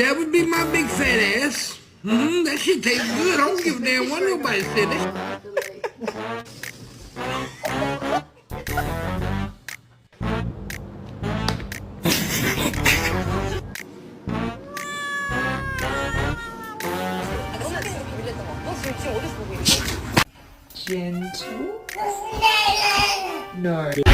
That would be my big fat ass. That shit tastes good. I don't give a damn what nobody said. Gentle? No.